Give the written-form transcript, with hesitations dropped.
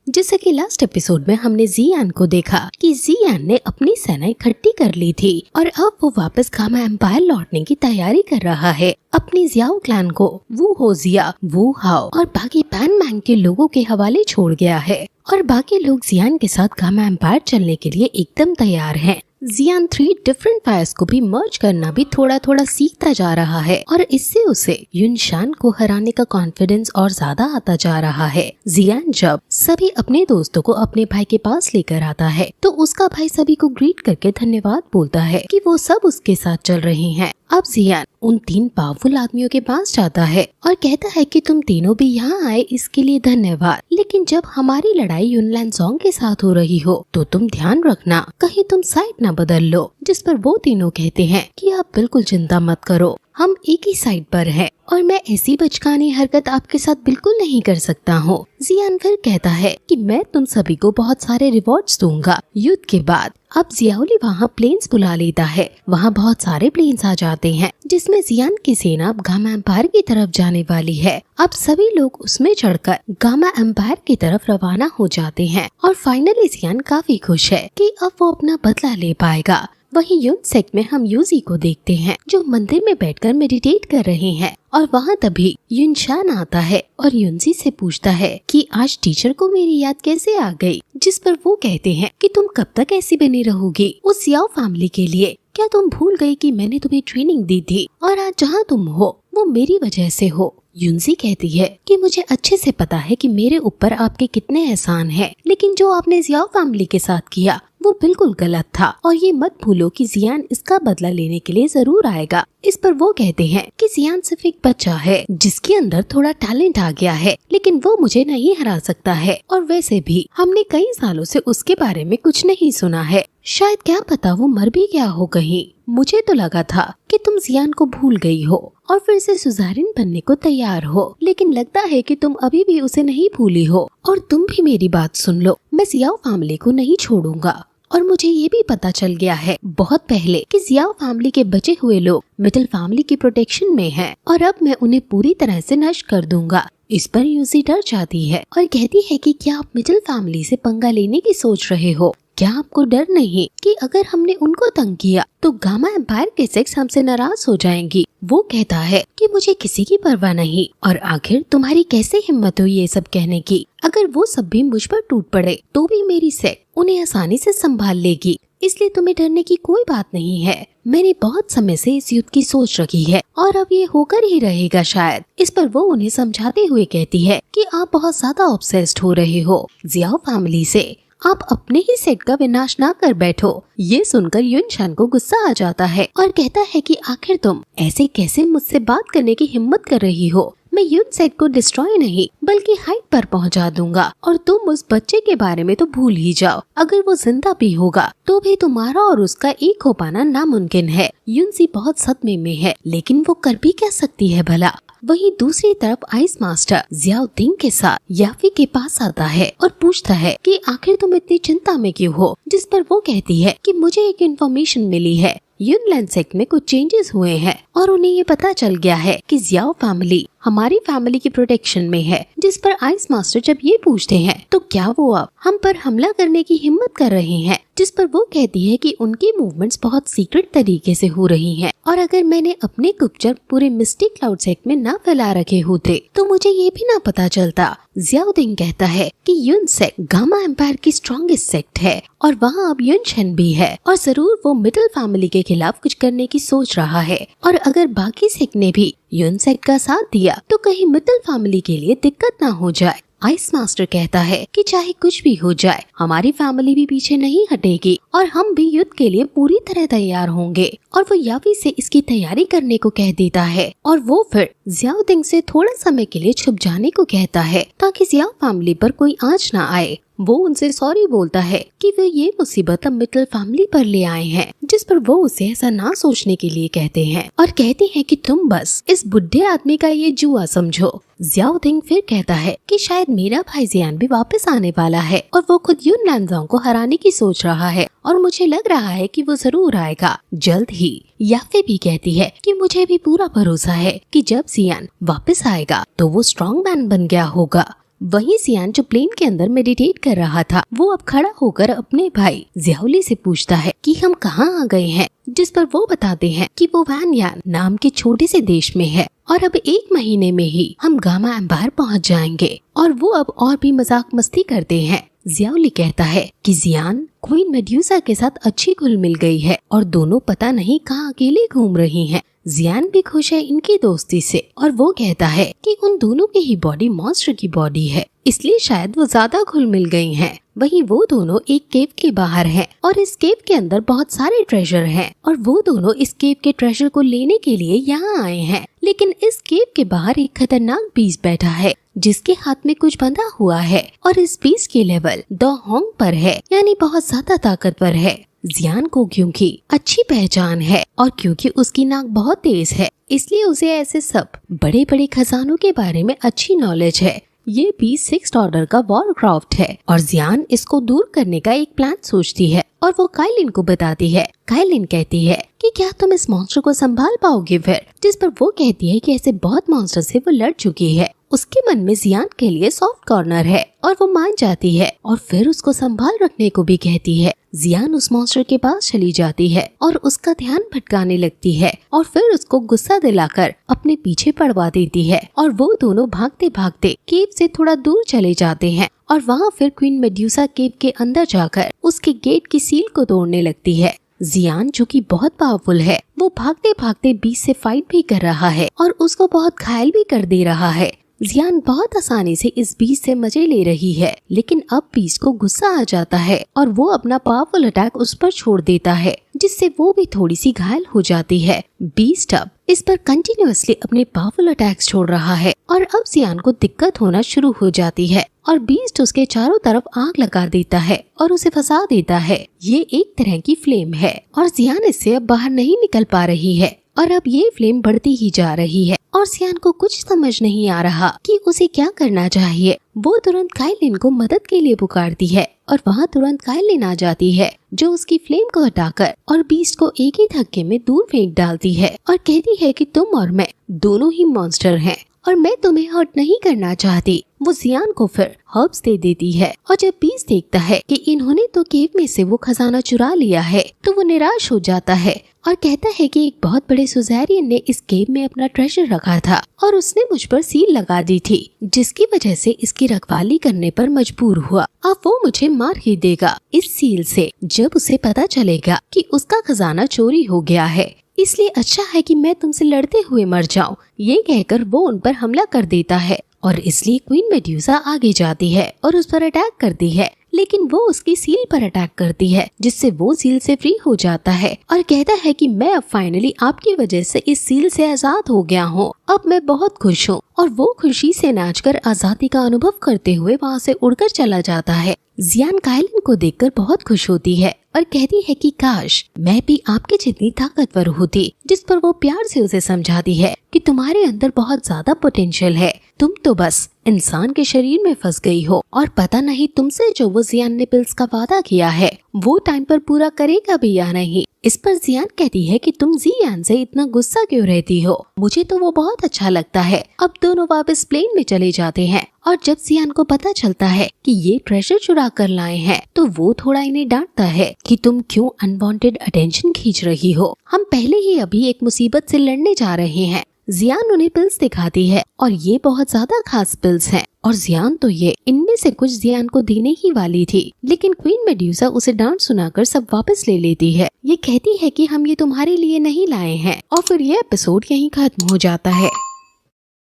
जैसे कि last episode में हमने जियान को देखा कि जियान ने अपनी सेना इकट्ठी कर ली थी और अब वो वापस गामा एम्पायर लौटने की तैयारी कर रहा है। अपनी जियाओ क्लैन को वू होजिया, वू हाओ और बाकी पैन मैंग के लोगों के हवाले छोड़ गया है और बाकी लोग जियान के साथ गामा एम्पायर चलने के लिए एकदम तैयार हैं। जियान 3 डिफरेंट फायर्स को भी मर्ज करना भी थोड़ा थोड़ा सीखता जा रहा है और इससे उसे युनशान को हराने का कॉन्फिडेंस और ज्यादा आता जा रहा है। जियान जब सभी अपने दोस्तों को अपने भाई के पास लेकर आता है तो उसका भाई सभी को ग्रीट करके धन्यवाद बोलता है कि वो सब उसके साथ चल रहे हैं। अब जियान उन 3 पावरफुल आदमियों के पास जाता है और कहता है कि तुम तीनों भी यहाँ आए इसके लिए धन्यवाद, लेकिन जब हमारी लड़ाई युनलैन ज़ोंग के साथ हो रही हो तो तुम ध्यान रखना कहीं तुम साइड न बदल लो। जिस पर वो तीनों कहते हैं कि आप बिल्कुल चिंता मत करो, हम एक ही साइड पर हैं और मैं ऐसी बचकानी हरकत आपके साथ बिल्कुल नहीं कर सकता हूँ। जियान फिर कहता है कि मैं तुम सभी को बहुत सारे रिवॉर्ड्स दूंगा। युद्ध के बाद अब जियाओली वहाँ प्लेन्स बुला लेता है। वहाँ बहुत सारे प्लेन्स आ जाते हैं जिसमें जियान की सेना अब गामा एम्पायर की तरफ जाने वाली है। अब सभी लोग उसमें चढ़कर गामा एम्पायर की तरफ रवाना हो जाते हैं और फाइनली जियान काफी खुश है कि अब वो अपना बदला ले पाएगा। वहीं यूनसेक में हम यूजी को देखते हैं जो मंदिर में बैठकर मेडिटेट कर रहे हैं और वहाँ तभी युनशान आता है और युनजी से पूछता है कि आज टीचर को मेरी याद कैसे आ गई। जिस पर वो कहते हैं कि तुम कब तक ऐसी बनी रहोगी उस याओ फैमिली के लिए, क्या तुम भूल गई कि मैंने तुम्हें ट्रेनिंग दी थी और आज जहाँ तुम हो वो मेरी वजह से हो। युनजी कहती है कि मुझे अच्छे से पता है कि मेरे ऊपर आपके कितने एहसान हैं, लेकिन जो आपने जियाओ फैमिली के साथ किया वो बिल्कुल गलत था और ये मत भूलो कि जियान इसका बदला लेने के लिए जरूर आएगा। इस पर वो कहते हैं कि जियान सिर्फ एक बच्चा है जिसके अंदर थोड़ा टैलेंट आ गया है, लेकिन वो मुझे नहीं हरा सकता है और वैसे भी हमने कई सालों से उसके बारे में कुछ नहीं सुना है। शायद क्या पता वो मर भी गया हो कहीं। मुझे तो लगा था कि तुम जियान को भूल गई हो और फिर से सुजारिन बनने को तैयार हो, लेकिन लगता है कि तुम अभी भी उसे नहीं भूली हो। और तुम भी मेरी बात सुन लो, मैं जियाओ फैमिली को नहीं छोड़ूंगा और मुझे ये भी पता चल गया है बहुत पहले कि जियाओ फैमिली के बचे हुए लोग मिडिल फैमिली की प्रोटेक्शन में हैं और अब मैं उन्हें पूरी तरह से नष्ट कर दूंगा। इस पर यूजी डर जाती है और कहती है कि क्या आप मिडिल फैमिली से पंगा लेने की सोच रहे हो? क्या आपको डर नहीं कि अगर हमने उनको तंग किया तो गामा एम्पायर के सेक्स हमसे नाराज हो जाएंगी? वो कहता है कि मुझे किसी की परवाह नहीं और आखिर तुम्हारी कैसे हिम्मत हुई ये सब कहने की? अगर वो सब भी मुझ पर टूट पड़े तो भी मेरी सेक्स उन्हें आसानी से संभाल लेगी, इसलिए तुम्हें डरने की कोई बात नहीं है। मैंने बहुत समय से इस युद्ध की सोच रखी है और अब ये होकर ही रहेगा शायद। इस पर वो उन्हें समझाते हुए कहती है कि आप बहुत ज्यादा ऑब्सेस्ड हो रहे हो जियाओ फैमिली से, आप अपने ही सेट का विनाश ना कर बैठो। ये सुनकर युनशान को गुस्सा आ जाता है और कहता है कि आखिर तुम ऐसे कैसे मुझसे बात करने की हिम्मत कर रही हो? मैं यूनसेक को डिस्ट्रॉय नहीं बल्कि हाइट पर पहुंचा दूंगा और तुम उस बच्चे के बारे में तो भूल ही जाओ। अगर वो जिंदा भी होगा तो भी तुम्हारा और उसका एक हो पाना नामुमकिन है। युनसी बहुत सदमे में है, लेकिन वो कर भी क्या सकती है भला। वहीं दूसरी तरफ आइस मास्टर जियाओ दिंग के साथ याफी के पास आता है और पूछता है कि आखिर तुम इतनी चिंता में क्यों हो? जिस पर वो कहती है कि मुझे एक इन्फॉर्मेशन मिली है, युनलैन सेक्ट में कुछ चेंजेस हुए हैं और उन्हें ये पता चल गया है कि जियाओ फैमिली हमारी फैमिली की प्रोटेक्शन में है। जिस पर आइस मास्टर जब ये पूछते हैं तो क्या वो अब हम पर हमला करने की हिम्मत कर रहे हैं? जिस पर वो कहती है कि उनकी मूवमेंट्स बहुत सीक्रेट तरीके से हो रही हैं और अगर मैंने अपने गुप्तचर पूरे मिस्टिक क्लाउड सेक्ट में ना फैला रखे होते तो मुझे ये भी ना पता चलता। जियाओ दिंग कहता है कि यूनसेक गामा एम्पायर की स्ट्रॉन्गेस्ट सेक्ट है और वहाँ अब युनशन भी है और जरूर वो मिडिल फैमिली के खिलाफ कुछ करने की सोच रहा है और अगर बाकी सेक्ट ने भी यूनसेक का साथ दिया तो कहीं मिडिल फैमिली के लिए दिक्कत ना हो जाए। आइस मास्टर कहता है कि चाहे कुछ भी हो जाए हमारी फैमिली भी पीछे नहीं हटेगी और हम भी युद्ध के लिए पूरी तरह तैयार होंगे और वो यावी से इसकी तैयारी करने को कह देता है और वो फिर जियाओ दिंग से थोड़ा समय के लिए छुप जाने को कहता है ताकि जियाओ फैमिली पर कोई आंच ना आए। वो उनसे सॉरी बोलता है कि वे ये मुसीबत अब मिडिल फैमिली पर ले आए हैं, जिस पर वो उसे ऐसा ना सोचने के लिए कहते हैं और कहते हैं कि तुम बस इस बुढ़े आदमी का ये जुआ समझो। जियाओ दिंग फिर कहता है कि शायद मेरा भाई जियान भी वापस आने वाला है और वो खुद युनलैन ज़ोंग को हराने की सोच रहा है और मुझे लग रहा है कि वो जरूर आएगा जल्द ही। याफे भी कहती है कि मुझे भी पूरा भरोसा है कि जब जियान वापस आएगा तो वो स्ट्रॉन्ग मैन बन गया होगा। वहीं जियान जो प्लेन के अंदर मेडिटेट कर रहा था, वो अब खड़ा होकर अपने भाई जियाओली से पूछता है कि हम कहाँ आ गए हैं, जिस पर वो बताते हैं कि वो वैनयान नाम के छोटे से देश में है और अब 1 महीने में ही हम गामा एम्पायर पहुँच जाएंगे। और वो अब और भी मजाक मस्ती करते हैं। जियाओली कहता है कि जियान क्वीन मेड्यूसा के साथ अच्छी घुल मिल गई है और दोनों पता नहीं कहाँ अकेले घूम रही हैं। जियान भी खुश है इनकी दोस्ती से और वो कहता है कि उन दोनों की ही बॉडी मॉन्स्टर की बॉडी है, इसलिए शायद वो ज्यादा घुल मिल गई हैं। वहीं वो दोनों एक केव के बाहर हैं और इस केव के अंदर बहुत सारे ट्रेजर हैं और वो दोनों इस केव के ट्रेजर को लेने के लिए यहाँ आए हैं। लेकिन इस केव के बाहर एक खतरनाक बीस्ट बैठा है जिसके हाथ में कुछ बंधा हुआ है और इस बीस्ट की लेवल द होंग पर है, यानी बहुत ज्यादा ताकतवर है। जियान को क्योंकि अच्छी पहचान है और क्योंकि उसकी नाक बहुत तेज है, इसलिए उसे ऐसे सब बड़े बड़े खजानों के बारे में अच्छी नॉलेज है। ये भी 6th ऑर्डर का वॉरक्राफ्ट है और जियान इसको दूर करने का एक प्लान सोचती है और वो काइलिन को बताती है। काइलिन कहती है कि क्या तुम इस मॉन्स्टर को संभाल पाओगे फिर, जिस पर वो कहती है कि ऐसे बहुत मॉन्स्टर से वो लड़ चुकी है। उसके मन में जियान के लिए सॉफ्ट कॉर्नर है और वो मान जाती है और फिर उसको संभाल रखने को भी कहती है। जियान उस मॉन्स्टर के पास चली जाती है और उसका ध्यान भटकाने लगती है और फिर उसको गुस्सा दिलाकर अपने पीछे पड़वा देती है और वो दोनों भागते भागते केव से थोड़ा दूर चले जाते हैं और वहाँ फिर क्वीन मेड्यूसा केव के अंदर जाकर उसके गेट की सील को तोड़ने लगती है। जियान जो कि बहुत पावरफुल है, वो भागते भागते बीस्ट से फाइट भी कर रहा है और उसको बहुत घायल भी कर दे रहा है। जियान बहुत आसानी से इस बीस्ट से मजे ले रही है, लेकिन अब बीस्ट को गुस्सा आ जाता है और वो अपना पावरफुल अटैक उस पर छोड़ देता है, जिससे वो भी थोड़ी सी घायल हो जाती है। बीस्ट अब इस पर कंटिन्यूअसली अपने पावरफुल अटैक्स छोड़ रहा है और अब जियान को दिक्कत होना शुरू हो जाती है और बीस्ट उसके चारों तरफ आग लगा देता है और उसे फंसा देता है। ये एक तरह की फ्लेम है और जियान इससे अब बाहर नहीं निकल पा रही है और अब ये फ्लेम बढ़ती ही जा रही है और जियान को कुछ समझ नहीं आ रहा कि उसे क्या करना चाहिए। वो तुरंत काइलिन को मदद के लिए पुकारती है और वहाँ तुरंत काइलिन आ जाती है जो उसकी फ्लेम को हटाकर और बीस्ट को एक ही धक्के में दूर फेंक डालती है और कहती है कि तुम और मैं दोनों ही मॉन्स्टर हैं और मैं तुम्हें हर्ट नहीं करना चाहती। वो जियान को फिर हर्ब्स दे देती है और जब बीस्ट देखता है कि इन्होंने तो केव में से वो खजाना चुरा लिया है तो वो निराश हो जाता है और कहता है कि एक बहुत बड़े सुज़ेरियन ने इस केव में अपना ट्रेजर रखा था और उसने मुझ पर सील लगा दी थी, जिसकी वजह से इसकी रखवाली करने पर मजबूर हुआ। अब वो मुझे मार ही देगा इस सील से जब उसे पता चलेगा कि उसका खजाना चोरी हो गया है, इसलिए अच्छा है कि मैं तुमसे लड़ते हुए मर जाऊं। ये कहकर वो उन पर हमला कर देता है और इसलिए क्वीन मेड्यूसा आगे जाती है और उस पर अटैक करती है, लेकिन वो उसकी सील पर अटैक करती है जिससे वो सील से फ्री हो जाता है और कहता है कि मैं अब फाइनली आपकी वजह से इस सील से आजाद हो गया हूँ, अब मैं बहुत खुश हूँ। और वो खुशी से नाचकर आजादी का अनुभव करते हुए वहाँ से उड़कर चला जाता है। जियान काइलिन को देखकर बहुत खुश होती है और कहती है कि काश मैं भी आपके जितनी ताकतवर होती, जिस पर वो प्यार से उसे समझाती है कि तुम्हारे अंदर बहुत ज्यादा पोटेंशियल है, तुम तो बस इंसान के शरीर में फंस गई हो और पता नहीं तुमसे जो वो जियान ने पिल्स का वादा किया है वो टाइम पर पूरा करेगा भी या नहीं। इस पर जियान कहती है कि तुम जियान से इतना गुस्सा क्यों रहती हो, मुझे तो वो बहुत अच्छा लगता है। अब दोनों वापस प्लेन में चले जाते हैं और जब जियान को पता चलता है कि ये ट्रेजर चुरा कर लाए हैं तो वो थोड़ा इन्हें डांटता है कि तुम क्यों अनवांटेड अटेंशन खींच रही हो, हम पहले ही अभी एक मुसीबत से लड़ने जा रहे हैं। जियान उन्हें पिल्स दिखाती है और ये बहुत ज्यादा खास पिल्स हैं और जियान तो ये इनमें से कुछ जियान को देने ही वाली थी, लेकिन क्वीन मेड्यूसा उसे डांट सुनाकर सब वापस ले लेती है। ये कहती है कि हम ये तुम्हारे लिए नहीं लाए हैं और फिर ये एपिसोड यहीं खत्म हो जाता है।